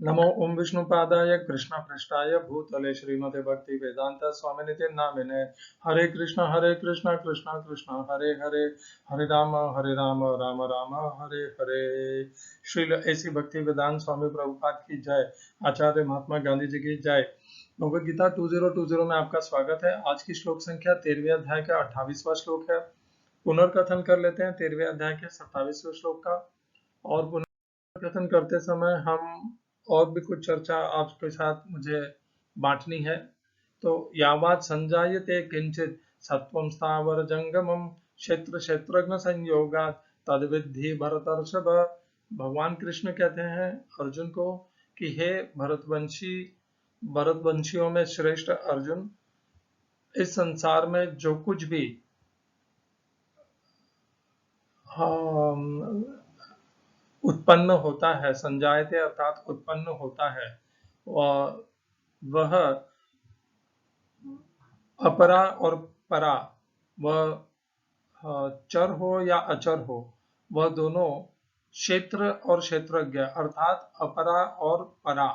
नमो ओम विष्णुपादाय कृष्णपृष्ठाय भूतले श्रीमते भक्ति वेदांत स्वामिनिते नामिने हरे कृष्ण कृष्ण कृष्ण हरे हरे हरे राम राम राम हरे हरे। श्रील ऐसी भक्ति वेदांत स्वामी प्रभुपाद की जय। आचार्य महात्मा गांधी जी की जय। भगवद गीता 2020 में आपका स्वागत है। आज की श्लोक संख्या 13वें अध्याय का 28वां श्लोक है। पुनर्कथन कर लेते हैं 13वें अध्याय के 27वें श्लोक का। और कथन करते समय हम और भी कुछ चर्चा आपके साथ मुझे बांटनी है। तो यावत् संजायते किंचित सत्वं स्थावर जंगमम क्षेत्र क्षेत्रज्ञ संयोगात् तद्विद्धि भरतर्षभ। भगवान कृष्ण कहते हैं अर्जुन को कि हे भरतवंशियों में श्रेष्ठ अर्जुन, इस संसार में जो कुछ भी उत्पन्न होता है, संजायते अर्थात उत्पन्न होता है, वह अपरा और परा, वह चर हो या अचर हो, वह दोनों क्षेत्र और क्षेत्रज्ञ अर्थात अपरा और परा,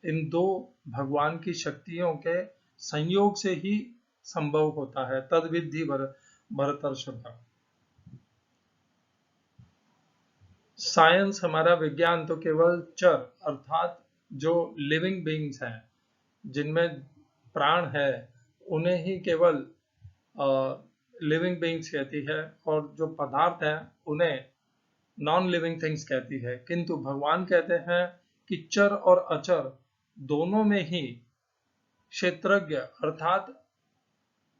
इन दो भगवान की शक्तियों के संयोग से ही संभव होता है। तद्विद्धि भरतर्षभ। साइंस, हमारा विज्ञान तो केवल चर अर्थात जो लिविंग बीइंग्स हैं, जिनमें प्राण है, उन्हें ही केवल लिविंग बीइंग्स कहती है, और जो पदार्थ है उन्हें नॉन लिविंग थिंग्स कहती है। किंतु भगवान कहते हैं कि चर और अचर दोनों में ही क्षेत्रज्ञ अर्थात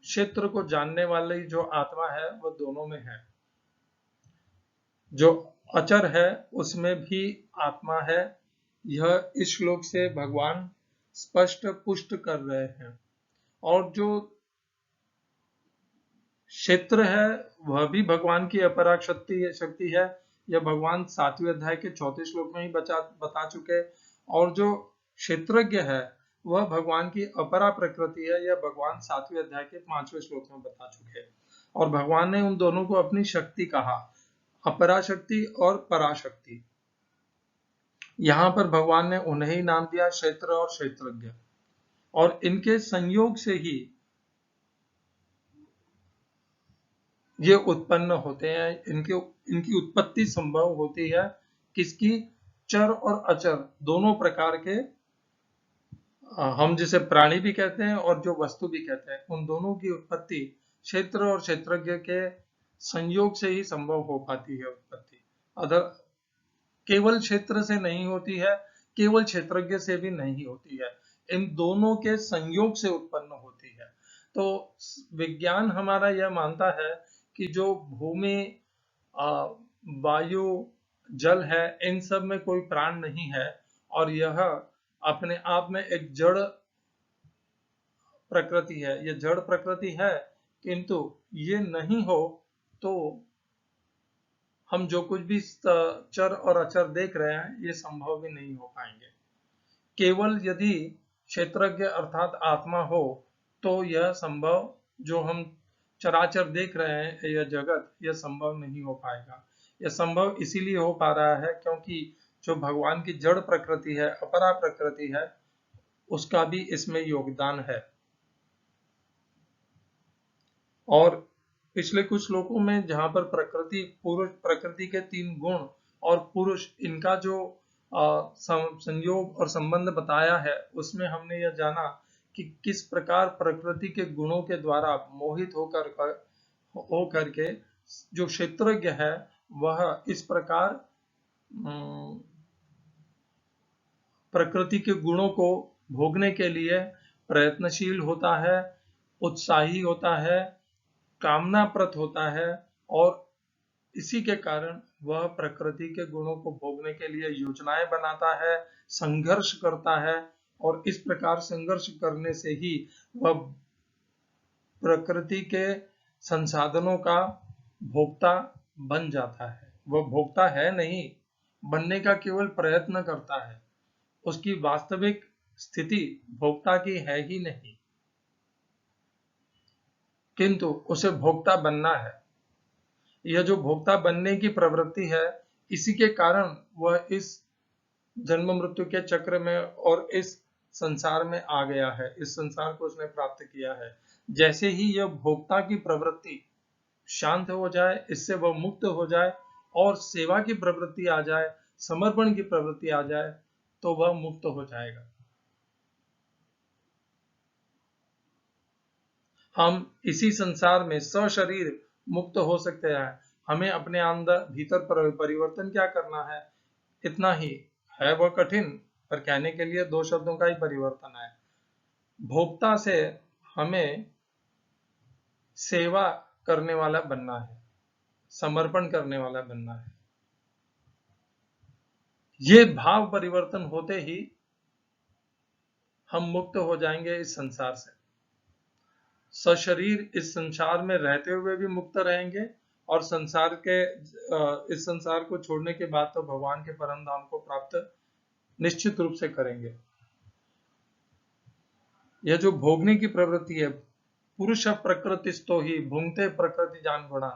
क्षेत्र को जानने वाली जो आत्मा है वह दोनों में है। जो अचर है उसमें भी आत्मा है। यह इस श्लोक से भगवान स्पष्ट पुष्ट कर रहे हैं। और जो क्षेत्र है वह भी भगवान की अपराग शक्ति है। यह भगवान 7वें अध्याय के 4थे श्लोक में ही बता चुके। और जो क्षेत्रज्ञ है वह भगवान की अपरा प्रकृति है। यह भगवान 7वें अध्याय के 5वें श्लोक में बता चुके। और भगवान ने उन दोनों को अपनी शक्ति कहा, अपराशक्ति और पराशक्ति। यहाँ पर भगवान ने उन्हें ही नाम दिया क्षेत्र और क्षेत्रज्ञ। और इनके संयोग से ही ये उत्पन्न होते हैं। इनकी उत्पत्ति संभव होती है। किसकी? चर और अचर दोनों प्रकार के, हम जिसे प्राणी भी कहते हैं और जो वस्तु भी कहते हैं, उन दोनों की उत्पत्ति क्षेत्र और क्षेत्रज्ञ के संयोग से ही संभव हो पाती है। उत्पत्ति अदर केवल क्षेत्र से नहीं होती है, केवल क्षेत्रज्ञ से भी नहीं होती है। इन दोनों के संयोग से उत्पन्न होती है। तो विज्ञान हमारा यह मानता है कि जो भूमि, वायु, जल है, इन सब में कोई प्राण नहीं है, और यह अपने आप में एक जड़ प्रकृति है। यह जड़ प्रकृति है, किंतु ये नहीं हो तो हम जो कुछ भी चर और अचर देख रहे हैं ये संभव भी नहीं हो पाएंगे। केवल यदि क्षेत्रज्ञ अर्थात आत्मा हो तो यह संभव, जो हम चराचर देख रहे हैं यह जगत, यह संभव नहीं हो पाएगा। यह संभव इसीलिए हो पा रहा है क्योंकि जो भगवान की जड़ प्रकृति है, अपरा प्रकृति है, उसका भी इसमें योगदान है। और पिछले कुछ श्लोकों में जहां पर प्रकृति के 3 गुण और पुरुष, इनका जो संयोग और संबंध बताया है, उसमें हमने यह जाना कि किस प्रकार प्रकृति के गुणों के द्वारा मोहित होकर के जो क्षेत्रज्ञ है वह इस प्रकार प्रकृति के गुणों को भोगने के लिए प्रयत्नशील होता है, उत्साही होता है, कामनाप्रत होता है, और इसी के कारण वह प्रकृति के गुणों को भोगने के लिए योजनाएं बनाता है, संघर्ष करता है, और इस प्रकार संघर्ष करने से ही वह प्रकृति के संसाधनों का भोक्ता बन जाता है। वह भोक्ता है नहीं, बनने का केवल प्रयत्न करता है। उसकी वास्तविक स्थिति भोक्ता की है ही नहीं, किंतु उसे भोक्ता बनना है। यह जो भोक्ता बनने की प्रवृत्ति है, इसी के कारण वह इस जन्म मृत्यु के चक्र में और इस संसार में आ गया है, इस संसार को उसने प्राप्त किया है। जैसे ही यह भोक्ता की प्रवृत्ति शांत हो जाए, इससे वह मुक्त हो जाए और सेवा की प्रवृत्ति आ जाए, समर्पण की प्रवृत्ति आ जाए, तो वह मुक्त हो जाएगा। हम इसी संसार में सशरीर मुक्त हो सकते हैं। हमें अपने अंदर भीतर परिवर्तन क्या करना है, इतना ही है। वह कठिन, पर कहने के लिए दो शब्दों का ही परिवर्तन है। भोक्ता से हमें सेवा करने वाला बनना है, समर्पण करने वाला बनना है। ये भाव परिवर्तन होते ही हम मुक्त हो जाएंगे इस संसार से। सशरीर इस संसार में रहते हुए भी मुक्त रहेंगे और इस संसार को छोड़ने के बाद तो भगवान के परम धाम को प्राप्त निश्चित रूप से करेंगे। यह जो भोगने की प्रवृत्ति है, पुरुष प्रकृतिस्थो ही भुंगते प्रकृति जान गुणा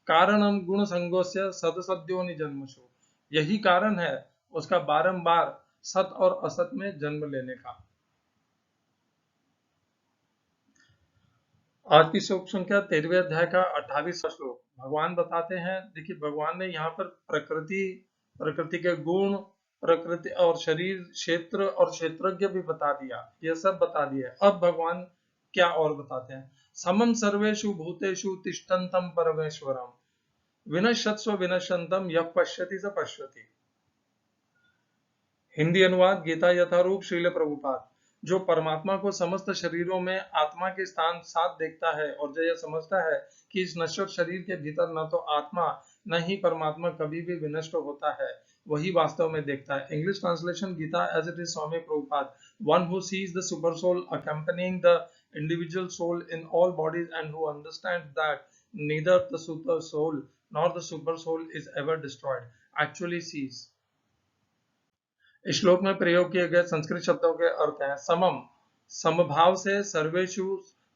कारणम गुण संगोस्य सदसद्यो निजन्मशो। यही कारण है उसका बारंबार सत और असत में जन्म लेने का। आज की श्लोक संख्या 13वें अध्याय का 28वां श्लोक। भगवान बताते हैं, देखिए भगवान ने यहाँ पर प्रकृति के गुण, प्रकृति और शरीर, क्षेत्र और क्षेत्रज्ञ भी बता दिया, ये सब बता दिया। अब भगवान क्या और बताते हैं, समम सर्वेषु भूतेषु तिष्ठन्तं परमेश्वरम विनश्यत्स्व विनश्यन्तं यः पश्यति स पश्यति। हिंदी अनुवाद गीता यथारूप श्रील प्रभुपाद। जो परमात्मा को समस्त शरीरों में आत्मा के स्थान साथ देखता है और जो यह समझता है कि इस नश्वर शरीर के भीतर न तो आत्मा न ही परमात्मा कभी भी विनष्ट होता है, वही वास्तव में देखता है। English translation Gita as it is Swami Prabhupada. One who sees the super soul accompanying the individual soul in all bodies and who understands that neither the super soul nor the super soul is ever destroyed actually sees। इस श्लोक में प्रयोग किए गए संस्कृत शब्दों के अर्थ हैं, समम समभाव से, सर्वेषु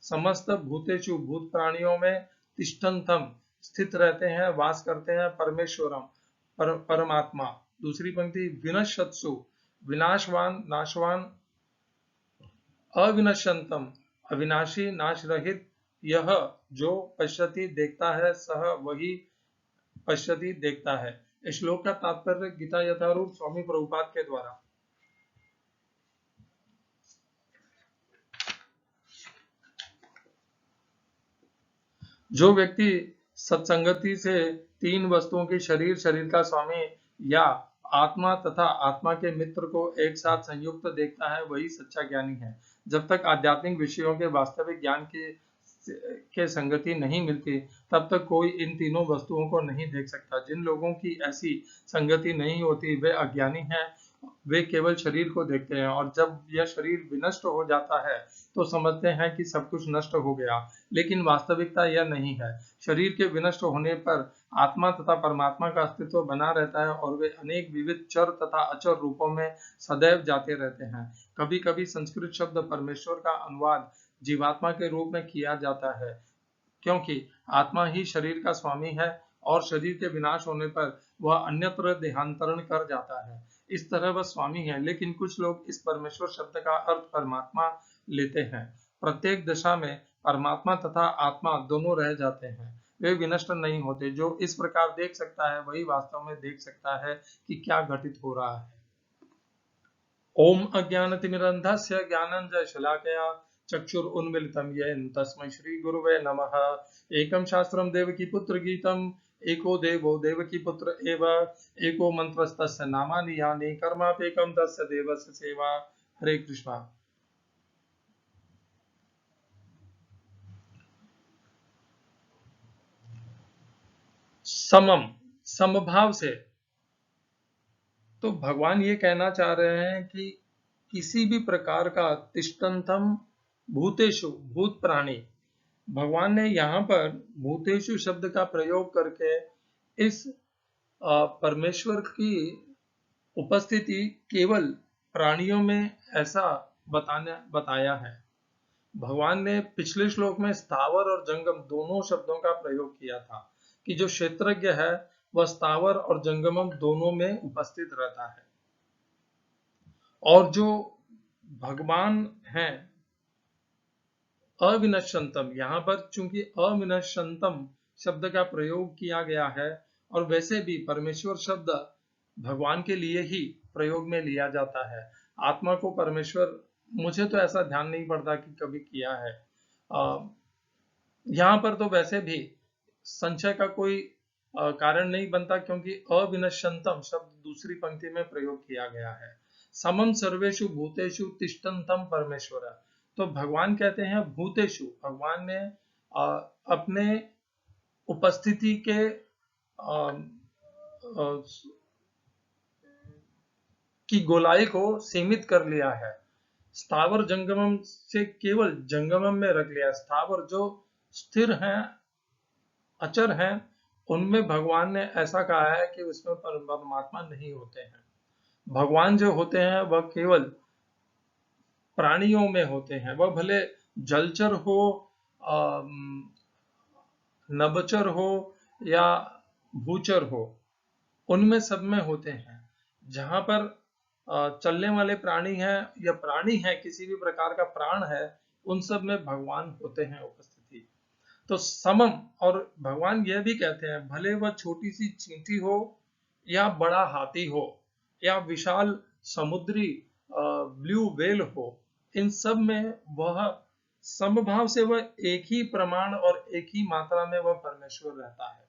समस्त, भूतेषु भूत प्राणियों में, तिष्ठन्तं स्थित रहते हैं, वास करते हैं, परमेश्वरम परमात्मा। दूसरी पंक्ति विनश्यत्सु विनाशवान, नाशवान, अविनश्यन्तम अविनाशी, नाश रहित, यह जो पश्यति देखता है, सह वही पश्यति देखता है। इस श्लोक का तात्पर्य गीता यथारूप स्वामी प्रभुपाद के द्वारा। जो व्यक्ति सत्संगति से तीन वस्तुओं की शरीर, शरीर का स्वामी या आत्मा तथा आत्मा के मित्र को एक साथ संयुक्त देखता है, वही सच्चा ज्ञानी है। जब तक आध्यात्मिक विषयों के वास्तविक ज्ञान के संगति नहीं मिलती, तब तक कोई इन तीनों वस्तुओं को नहीं देख सकता। जिन लोगों की ऐसी संगति नहीं होती, वे अज्ञानी हैं। वे केवल शरीर को देखते हैं और जब यह शरीर विनष्ट हो जाता है तो समझते हैं कि सब कुछ नष्ट हो गया, लेकिन वास्तविकता यह नहीं है। शरीर के विनष्ट होने पर आत्मा तथा परमात्मा का अस्तित्व बना रहता है और वे अनेक विविध चर तथा अचर रूपों में सदैव जाते रहते हैं। कभी कभी संस्कृत शब्द परमेश्वर का अनुवाद जीवात्मा के रूप में किया जाता है, क्योंकि आत्मा ही शरीर का स्वामी है और शरीर के विनाश होने पर वह अन्यत्र देहांतरण कर जाता है। इस तरह वह स्वामी है, लेकिन कुछ लोग इस परमेश्वर शब्द का अर्थ परमात्मा लेते हैं। प्रत्येक दशा में परमात्मा तथा आत्मा दोनों रह जाते हैं, वे विनष्ट नहीं होते। जो इस प्रकार देख सकता है, वही वास्तव में देख सकता है कि क्या घटित हो रहा है। ओम अज्ञानतिमिरन्धस्य ज्ञानञ्जनशलाकया चक्षुरुन्मीलितं येन तस्मै श्रीगुरुवे नमः। एकं शास्त्रं देवकीपुत्र गीतम् एको देवो देवकीपुत्र एव एको मन्त्रस्तस्य नामानि यानि कर्माप्येकं तस्य देवस्य सेवा। हरे कृष्णा। समम समभाव से, तो भगवान ये कहना चाह रहे हैं कि किसी भी प्रकार का तिष्ठन्तं भूतेषु भूत प्राणी, भगवान ने यहाँ पर भूतेषु शब्द का प्रयोग करके इस परमेश्वर की उपस्थिति केवल प्राणियों में ऐसा बताया है। भगवान ने पिछले श्लोक में स्थावर और जंगम दोनों शब्दों का प्रयोग किया था कि जो क्षेत्रज्ञ है वह स्थावर और जंगम दोनों में उपस्थित रहता है। और जो भगवान हैं अविनश्यंतम, यहाँ पर चूंकि अविनश्यंतम शब्द का प्रयोग किया गया है, और वैसे भी परमेश्वर शब्द भगवान के लिए ही प्रयोग में लिया जाता है। आत्मा को परमेश्वर, मुझे तो ऐसा ध्यान नहीं पड़ता कि कभी किया है। यहाँ पर तो वैसे भी संशय का कोई कारण नहीं बनता, क्योंकि अविनश्यंतम शब्द दूसरी पंक्ति में प्रयोग किया गया है। समम सर्वेषु भूतेषु तिष्ठन्तम परमेश्वर, तो भगवान कहते हैं भूतेषु, भगवान ने अपने उपस्थिति के की गोलाई को सीमित कर लिया है, स्थावर जंगमम से केवल जंगमम में रख लिया। स्थावर जो स्थिर हैं, अचर हैं, उनमें भगवान ने ऐसा कहा है कि उसमें परमात्मा नहीं होते हैं। भगवान जो होते हैं वह केवल प्राणियों में होते हैं, वह भले जलचर हो, नभचर हो या भूचर हो, उनमें सब में होते हैं। जहां पर चलने वाले प्राणी हैं या प्राणी है, किसी भी प्रकार का प्राण है, उन सब में भगवान होते हैं उपस्थिति। तो समम, और भगवान यह भी कहते हैं भले वह छोटी सी चींटी हो या बड़ा हाथी हो या विशाल समुद्री ब्लू व्हेल हो, इन सब में वह समभाव से वह एक ही प्रमाण और एक ही मात्रा में वह परमेश्वर रहता है।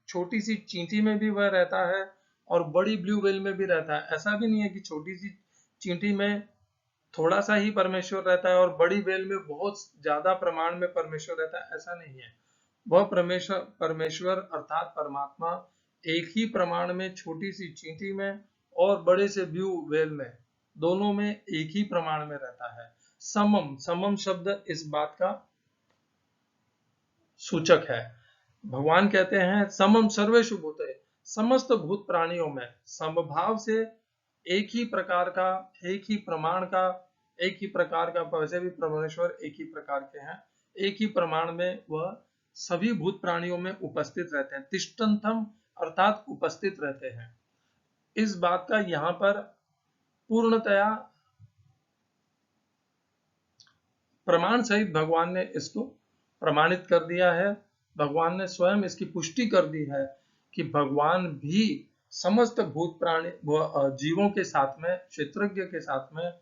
छोटी सी चींटी में भी वह रहता है और बड़ी ब्लू व्हेल में भी रहता है। ऐसा भी नहीं है कि छोटी सी चींटी में थोड़ा सा ही परमेश्वर रहता है और बड़ी व्हेल में बहुत ज्यादा प्रमाण में परमेश्वर रहता है, ऐसा नहीं है। वह परमेश्वर अर्थात परमात्मा एक ही प्रमाण में छोटी सी चींटी में और बड़े से ब्लू व्हेल में, दोनों में एक ही प्रमाण में रहता है। समम, समम शब्द इस बात का सूचक है। भगवान कहते हैं समम सर्वेषु भूते, समस्त भूत प्राणियों में समभाव से एक ही प्रकार का, एक ही प्रमाण का, एक ही प्रकार का, वैसे भी परमेश्वर एक ही प्रकार के हैं, एक ही प्रमाण में वह सभी भूत प्राणियों में उपस्थित रहते हैं। तिष्ठन्तम अर्थात उपस्थित रहते हैं। इस बात का यहाँ पर पूर्णतया प्रमाण सहित भगवान ने इसको प्रमाणित कर दिया है। भगवान ने स्वयं इसकी पुष्टि कर दी है कि भगवान भी समस्त भूत प्राणी जीवों के साथ में, क्षेत्रज्ञ के साथ में,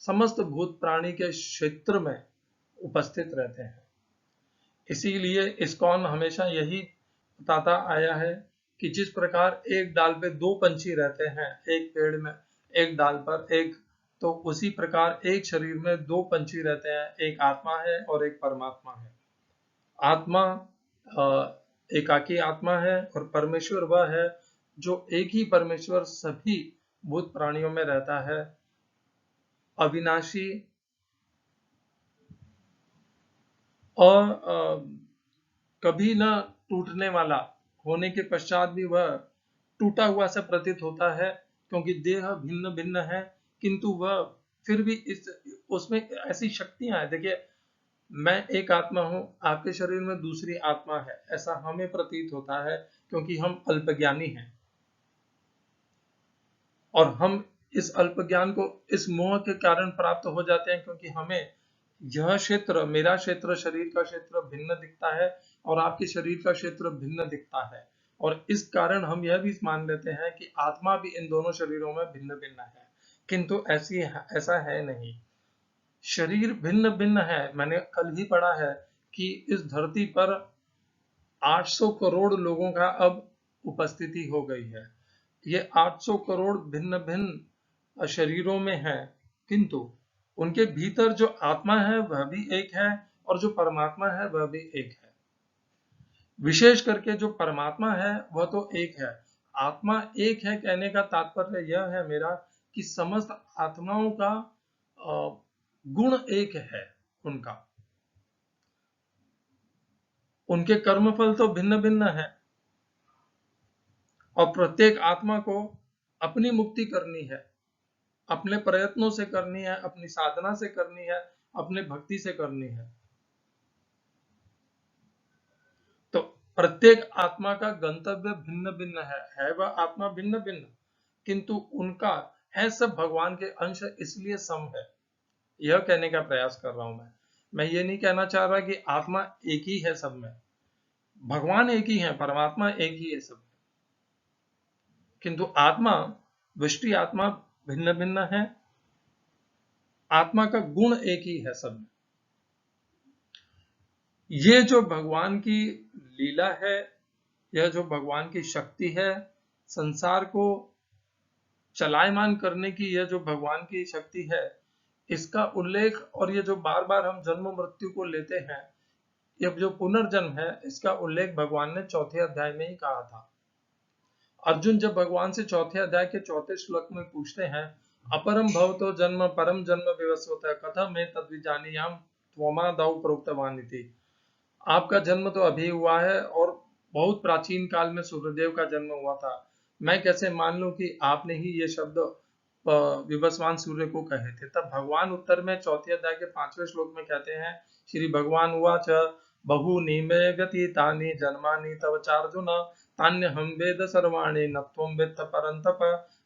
समस्त भूत प्राणी के क्षेत्र में उपस्थित रहते हैं। इसीलिए इस्कॉन हमेशा यही बताता आया है कि जिस प्रकार एक डाल पे दो पंछी रहते हैं, एक पेड़ में एक डाल पर एक, तो उसी प्रकार एक शरीर में दो पंछी रहते हैं, एक आत्मा है और एक परमात्मा है। आत्मा एकाकी आत्मा है और परमेश्वर वह है जो एक ही परमेश्वर सभी भूत प्राणियों में रहता है, अविनाशी और कभी न टूटने वाला होने के पश्चात भी वह टूटा हुआ सा प्रतीत होता है, क्योंकि देह भिन्न भिन्न है, किंतु वह फिर भी इस उसमें ऐसी शक्तियां हैं। देखिए, मैं एक आत्मा हूं, आपके शरीर में दूसरी आत्मा है, ऐसा हमें प्रतीत होता है क्योंकि हम अल्पज्ञानी हैं, और हम इस अल्प ज्ञान को इस मोह के कारण प्राप्त हो जाते हैं, क्योंकि हमें यह क्षेत्र, मेरा क्षेत्र, शरीर का क्षेत्र भिन्न दिखता है और आपके शरीर का क्षेत्र भिन्न दिखता है, और इस कारण हम यह भी मान लेते हैं कि आत्मा भी इन दोनों शरीरों में भिन्न भिन्न है, किंतु ऐसा है नहीं। शरीर भिन्न भिन्न है। मैंने कल ही पढ़ा है कि इस धरती पर 800 करोड़ लोगों का अब उपस्थिति हो गई है। ये 800 करोड़ भिन्न भिन्न शरीरों में है, किंतु उनके भीतर जो आत्मा है वह भी एक है और जो परमात्मा है वह भी एक है। विशेष करके जो परमात्मा है वह तो एक है। आत्मा एक है कहने का तात्पर्य यह है मेरा कि समस्त आत्माओं का गुण एक है, उनके कर्मफल तो भिन्न भिन्न है, और प्रत्येक आत्मा को अपनी मुक्ति करनी है, अपने प्रयत्नों से करनी है, अपनी साधना से करनी है, अपने भक्ति से करनी है। तो प्रत्येक आत्मा का गंतव्य भिन्न भिन्न है वह आत्मा भिन्न भिन्न, किंतु उनका है सब भगवान के अंश, इसलिए सम है। यह कहने का प्रयास कर रहा हूं मैं ये नहीं कहना चाह रहा कि आत्मा एक ही है सब में। भगवान एक ही है, परमात्मा एक ही है सब में, किंतु आत्मा, विष्टि आत्मा भिन्न भिन्न है। आत्मा का गुण एक ही है सब में। ये जो भगवान की लीला है, यह जो भगवान की शक्ति है, संसार को चलायमान करने की, यह जो भगवान की शक्ति है, इसका उल्लेख, और ये जो बार बार हम जन्म मृत्यु को लेते हैं, यह जो पुनर्जन्म है, इसका उल्लेख भगवान ने चौथे अध्याय में ही कहा था। अर्जुन जब भगवान से चौथे अध्याय के चौथे श्लोक में पूछते हैं, अपरम भवतो जन्म परम जन्म विवस्वतः कथम में तद्विजानीयाम त्वमादौ प्रोक्तवानिति। आपका जन्म तो अभी हुआ है और बहुत प्राचीन काल में सूर्यदेव का जन्म हुआ था, मैं कैसे मान लूं कि आपने ही ये शब्द विवस्वान सूर्य को कहे थे। तब भगवान उत्तर में चौथे अध्याय के 5वें श्लोक में कहते हैं, श्री भगवान उवाच बहूनि मे व्यतीतानि जन्मानि तव चार्जुन तान्यहं वेद सर्वाणि न त्वं वेत्त परन्तप।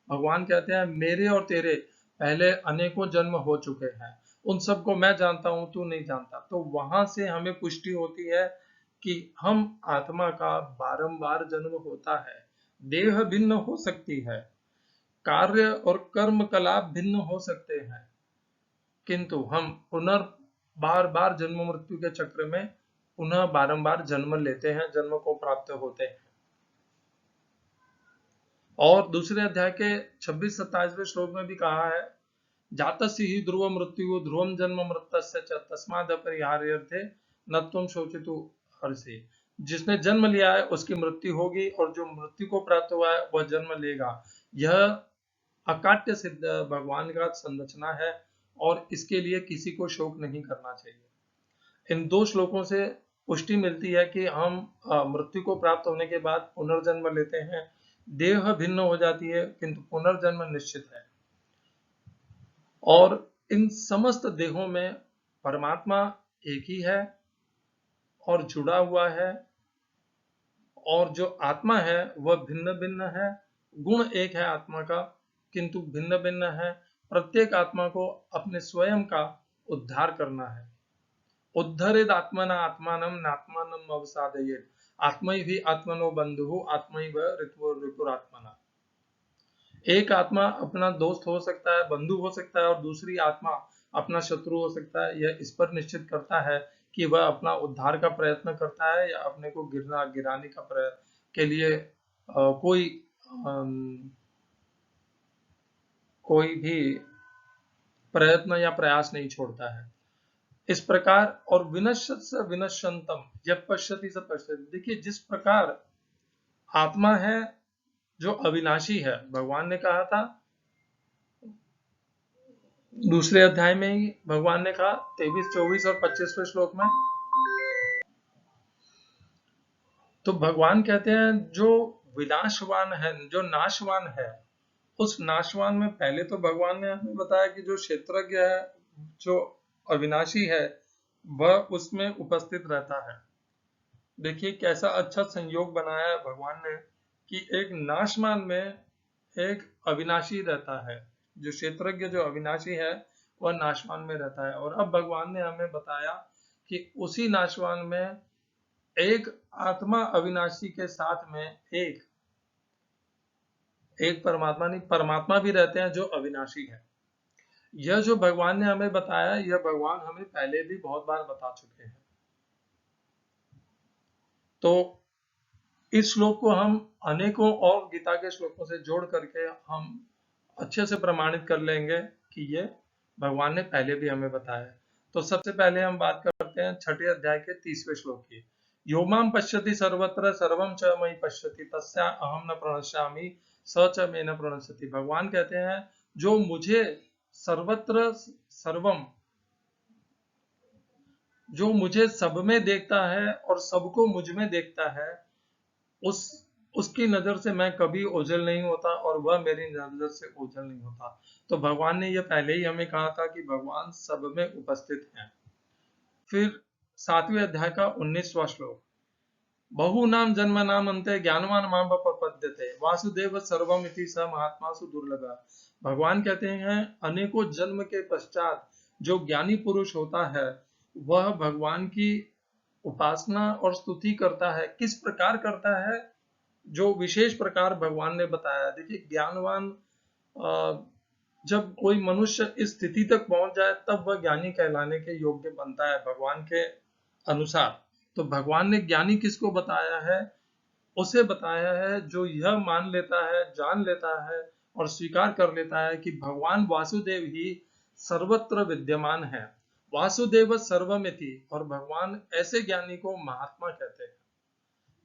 भगवान कहते हैं, मेरे और तेरे पहले अनेकों जन्म हो चुके हैं, उन सबको मैं जानता हूं, तू नहीं जानता। तो वहां से हमें पुष्टि होती है कि हम आत्मा का बारंबार जन्म होता है, देह भिन्न हो सकती है, कार्य और कर्म कलाप भिन्न हो सकते हैं, किंतु हम बार बार जन्म मृत्यु के चक्र में पुनः बारंबार जन्म लेते हैं, जन्म को प्राप्त होते हैं। और दूसरे अध्याय के 26-27वें श्लोक में भी कहा है, जातस्य हि ध्रुव मृत्यु ध्रुवम जन्म मृतस्य च तस्माद् अपरिहार्यर्थे न त्वं शोचितु हर्षि। जिसने जन्म लिया है उसकी मृत्यु होगी, और जो मृत्यु को प्राप्त हुआ है वह जन्म लेगा। यह अकाट्य सिद्ध भगवान का संरचना है, और इसके लिए किसी को शोक नहीं करना चाहिए। इन दो श्लोकों से पुष्टि मिलती है कि हम मृत्यु को प्राप्त होने के बाद पुनर्जन्म लेते हैं, देह भिन्न हो जाती है, किंतु पुनर्जन्म निश्चित है। और इन समस्त देहों में परमात्मा एक ही है और जुड़ा हुआ है, और जो आत्मा है वह भिन्न भिन्न है। गुण एक है आत्मा का, किंतु भिन्न भिन्न है। प्रत्येक आत्मा को अपने स्वयं का उद्धार करना है। उद्धरेद आत्मना आत्मानम नात्मानम अवसादयेत आत्मैहि आत्मनो बंधुः आत्मैव रिपुरात्मना। एक आत्मा अपना दोस्त हो सकता है, बंधु हो सकता है, और दूसरी आत्मा अपना शत्रु हो सकता है। यह इस पर निश्चित करता है कि वह अपना उद्धार का प्रयत्न करता है या अपने को गिराने का प्रयत्न के लिए कोई भी प्रयत्न या प्रयास नहीं छोड़ता है। इस प्रकार, और विनश्यत स विनश्यंतम यः पश्यति स पश्यति। देखिए, जिस प्रकार आत्मा है जो अविनाशी है, भगवान ने कहा था दूसरे अध्याय में ही, भगवान ने कहा 23, 24 और 25वें श्लोक में, तो भगवान कहते हैं जो विनाशवान है, जो नाशवान है, उस नाशवान में पहले तो भगवान ने हमें बताया कि जो क्षेत्रज्ञ है, जो अविनाशी है, वह उसमें उपस्थित रहता है। देखिए कैसा अच्छा संयोग बनाया है भगवान ने कि एक नाशवान में एक अविनाशी रहता है। जो क्षेत्रज्ञ, जो अविनाशी है, वह नाशवान में रहता है। और अब भगवान ने हमें बताया कि उसी नाशवान में एक आत्मा अविनाशी के साथ में एक परमात्मा नहीं, परमात्मा भी रहते हैं जो अविनाशी है। यह जो भगवान ने हमें बताया, यह भगवान हमें पहले भी बहुत बार बता चुके हैं। तो इस श्लोक को हम अनेकों और गीता के श्लोकों से जोड़ करके हम अच्छे से प्रमाणित कर लेंगे कि ये भगवान ने पहले भी हमें बताया है। तो सबसे पहले हम बात करते हैं छठे अध्याय के 30वें श्लोक की। यो मां पश्यति सर्वत्र सर्वं च मयि पश्यति तस्या अहम न प्रणश्यामि स च मे न प्रणश्यति। भगवान कहते हैं, जो मुझे सर्वत्र सर्वम, जो मुझे सब में देखता है और सबको मुझ में देखता है, उसकी नजर से मैं कभी ओझल नहीं होता और वह मेरी नजर से ओझल नहीं होता। तो भगवान ने यह पहले ही हमें कहा था कि भगवान सब में उपस्थित हैं। फिर 7वें अध्याय का 19वां श्लोक, बहुनाम जन्मनाम अन्ते ज्ञानवान माम प्रपद्यते वासुदेव सर्वमिति स महात्मासु दुर्लभः। भगवान कहते हैं अनेकों जन्म के पश्चात जो ज्ञानी पुरुष होता है वह भगवान की उपासना और स्तुति करता है। किस प्रकार करता है? जो विशेष प्रकार भगवान ने बताया। देखिए, ज्ञानवान जब कोई मनुष्य इस स्थिति तक पहुंच जाए तब वह ज्ञानी कहलाने के योग्य बनता है भगवान के अनुसार। तो भगवान ने ज्ञानी किसको बताया है? उसे बताया है जो यह मान लेता है, जान लेता है और स्वीकार कर लेता है कि भगवान वासुदेव ही सर्वत्र विद्यमान है। वासुदेव सर्वमिति, और भगवान ऐसे ज्ञानी को महात्मा कहते हैं।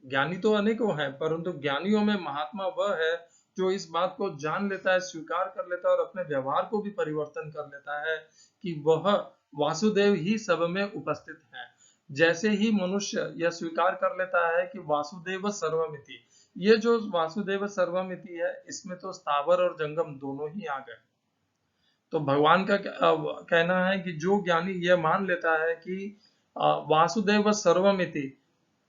ज्ञानी तो अनेकों हैं, परंतु ज्ञानियों में महात्मा वह है जो इस बात को जान लेता है, स्वीकार कर लेता है और अपने व्यवहार को भी परिवर्तन कर लेता है कि वह वासुदेव ही सब में उपस्थित है। जैसे ही मनुष्य यह स्वीकार कर लेता है कि वासुदेव सर्वमिति, ये जो वासुदेव सर्वमिति है इसमें तो स्थावर और जंगम दोनों ही आ गए। तो भगवान का कहना है कि जो ज्ञानी यह मान लेता है कि वासुदेव सर्वमिति,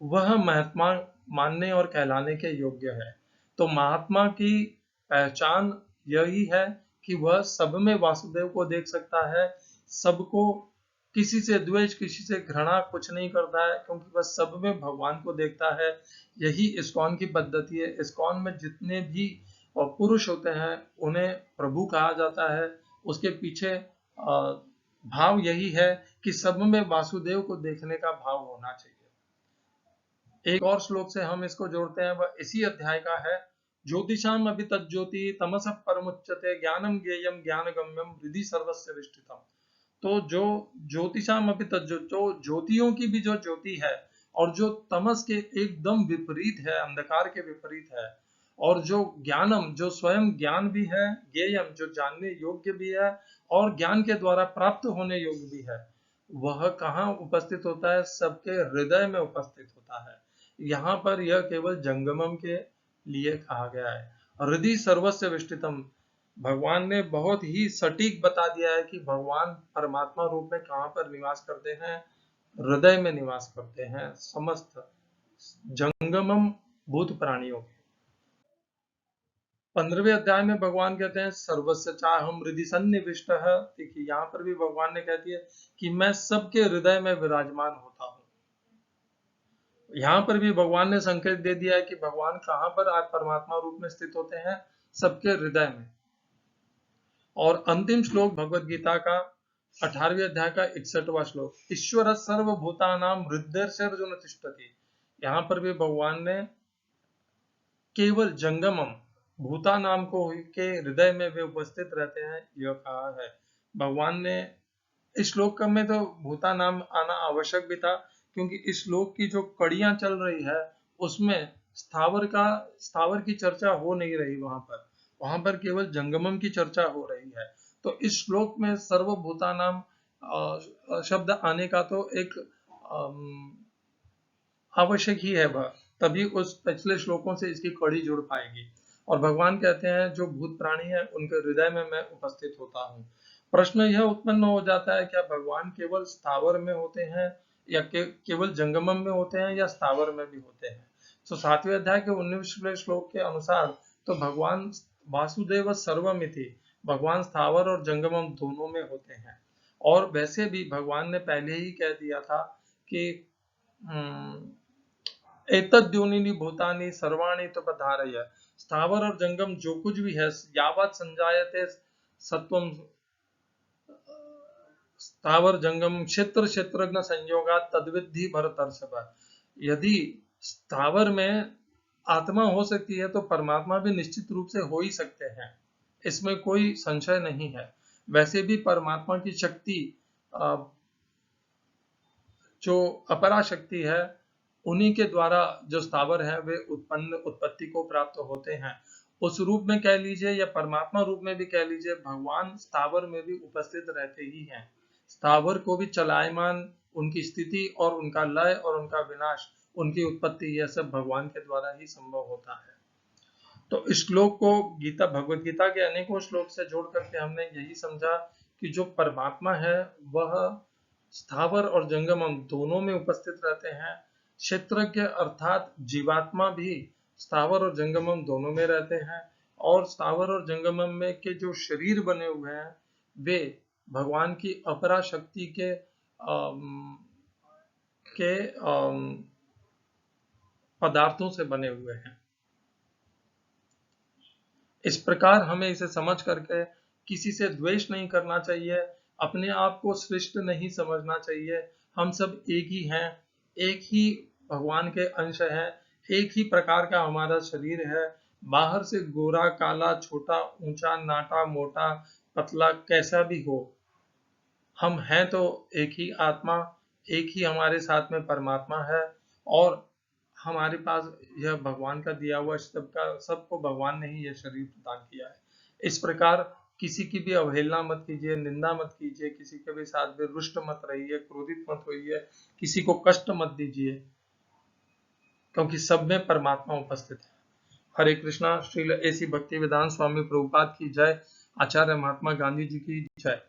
वह महात्मा मानने और कहलाने के योग्य है। तो महात्मा की पहचान यही है कि वह सब में वासुदेव को देख सकता है, सबको, किसी से द्वेष, किसी से घृणा कुछ नहीं करता है, क्योंकि वह सब में भगवान को देखता है। यही इस्कॉन की पद्धति है। इस्कॉन में जितने भी पुरुष होते हैं उन्हें प्रभु कहा जाता है। उसके पीछे भाव यही है कि सब में वासुदेव को देखने का भाव होना चाहिए। एक और श्लोक से हम इसको जोड़ते हैं, वह इसी अध्याय का है। ज्योतिषाम अभि तज्ज्योति तमसः परमुच्यते ज्ञानम ज्ञेयम ज्ञानगम्यम हृदि सर्वस्य विष्ठितम्। तो जो ज्योतिषाम अभि तज्ज्योति, जो ज्योतियों की भी जो ज्योति है और जो तमस के एकदम विपरीत है, अंधकार के विपरीत है, और जो ज्ञानम, जो स्वयं ज्ञान भी है, ज्ञेयम, जो जानने योग्य भी है और ज्ञान के द्वारा प्राप्त होने योग्य भी है, वह कहाँ उपस्थित होता है? सबके हृदय में उपस्थित होता है। यहाँ पर यह केवल जंगमम के लिए कहा गया है। हृदय सर्वस्य विष्ठितम, भगवान ने बहुत ही सटीक बता दिया है कि भगवान परमात्मा रूप में कहाँ पर निवास करते हैं? हृदय में निवास करते हैं समस्त जंगमम भूत प्राणियों के। 15वें अध्याय में भगवान कहते हैं सर्वस्य चाहम हृदि सन्निविष्टः। देखिए, यहाँ पर भी भगवान ने कह दिया कि मैं सबके हृदय में विराजमान होता हूँ। यहाँ पर भी भगवान ने संकेत दे दिया है कि भगवान कहाँ पर आज परमात्मा रूप में स्थित होते हैं? सबके हृदय में। और अंतिम श्लोक भगवत गीता का 18वें अध्याय का 61वां श्लोक, ईश्वर सर्वभूतानां हृदयर्षर्जुन तिष्ठति। यहाँ पर भी भगवान ने केवल जंगमम, भूता नाम को के हृदय में वे उपस्थित रहते हैं, यह कहा है। भगवान ने इस श्लोक में तो भूता नाम आना आवश्यक भी था, क्योंकि इस श्लोक की जो कड़ियां चल रही है उसमें स्थावर की चर्चा हो नहीं रही। वहां पर केवल जंगमम की चर्चा हो रही है। तो इस श्लोक में सर्वभूता नाम शब्द आने का तो एक आवश्यक ही है, वह तभी उस पिछले श्लोकों से इसकी कड़ी जुड़ पाएगी। और भगवान कहते हैं जो भूत प्राणी है उनके हृदय में मैं उपस्थित होता हूँ। प्रश्न यह उत्पन्न हो जाता है, क्या भगवान केवल स्थावर में होते हैं या केवल जंगमम में होते हैं या स्थावर में भी होते हैं? तो 7वें अध्याय के 19वें श्लोक के अनुसार तो भगवान वासुदेव सर्वमिति, भगवान स्थावर और जंगमम दोनों में होते हैं। और वैसे भी भगवान ने पहले ही कह दिया था कि एतद्योनिनि भूतानि सर्वाणि तपधारय, स्थावर और जंगम जो कुछ भी है, यावत् संजायते सत्वम स्थावर जंगम क्षेत्र क्षेत्रज्ञ संयोगात् तद्विद्धि भरतर्षभ। यदि स्थावर में आत्मा हो सकती है तो परमात्मा भी निश्चित रूप से हो ही सकते हैं, इसमें कोई संशय नहीं है। वैसे भी परमात्मा की शक्ति जो अपरा शक्ति है, उन्हीं के द्वारा जो स्थावर है वे उत्पत्ति को प्राप्त होते हैं। उस रूप में कह लीजिए या परमात्मा रूप में भी कह लीजिए, भगवान स्थावर में भी उपस्थित रहते ही हैं। स्थावर को भी चलायमान, उनकी स्थिति और उनका लय और उनका विनाश, उनकी उत्पत्ति, यह सब भगवान के द्वारा ही संभव होता है। तो इस श्लोक को भगवत गीता के अनेकों श्लोक से जोड़ करके हमने यही समझा कि जो परमात्मा है वह स्थावर और जंगम दोनों में उपस्थित रहते हैं। क्षेत्रज्ञ अर्थात जीवात्मा भी स्थावर और जंगमम दोनों में रहते हैं, और स्थावर और जंगमम में के जो शरीर बने हुए हैं वे भगवान की अपरा शक्ति के पदार्थों से बने हुए हैं। इस प्रकार हमें इसे समझ करके किसी से द्वेष नहीं करना चाहिए, अपने आप को श्रेष्ठ नहीं समझना चाहिए। हम सब एक ही हैं, एक ही भगवान के अंश हैं, एक ही प्रकार का हमारा शरीर है। बाहर से गोरा काला छोटा ऊंचा नाटा मोटा पतला कैसा भी हो, हम हैं तो एक ही आत्मा, एक ही हमारे साथ में परमात्मा है, और हमारे पास यह भगवान का दिया हुआ सबको भगवान ने ही यह शरीर प्रदान किया है। इस प्रकार किसी की भी अवहेलना मत कीजिए, निंदा मत कीजिए, किसी के भी साथ में रुष्ट मत रहिए, क्रोधित मत होइए, किसी को कष्ट मत दीजिए, क्योंकि सब में परमात्मा उपस्थित है। हरे कृष्णा। श्रील ऐसी भक्ति वेदांत स्वामी प्रभुपाद की जय। आचार्य महात्मा गांधी जी की जय।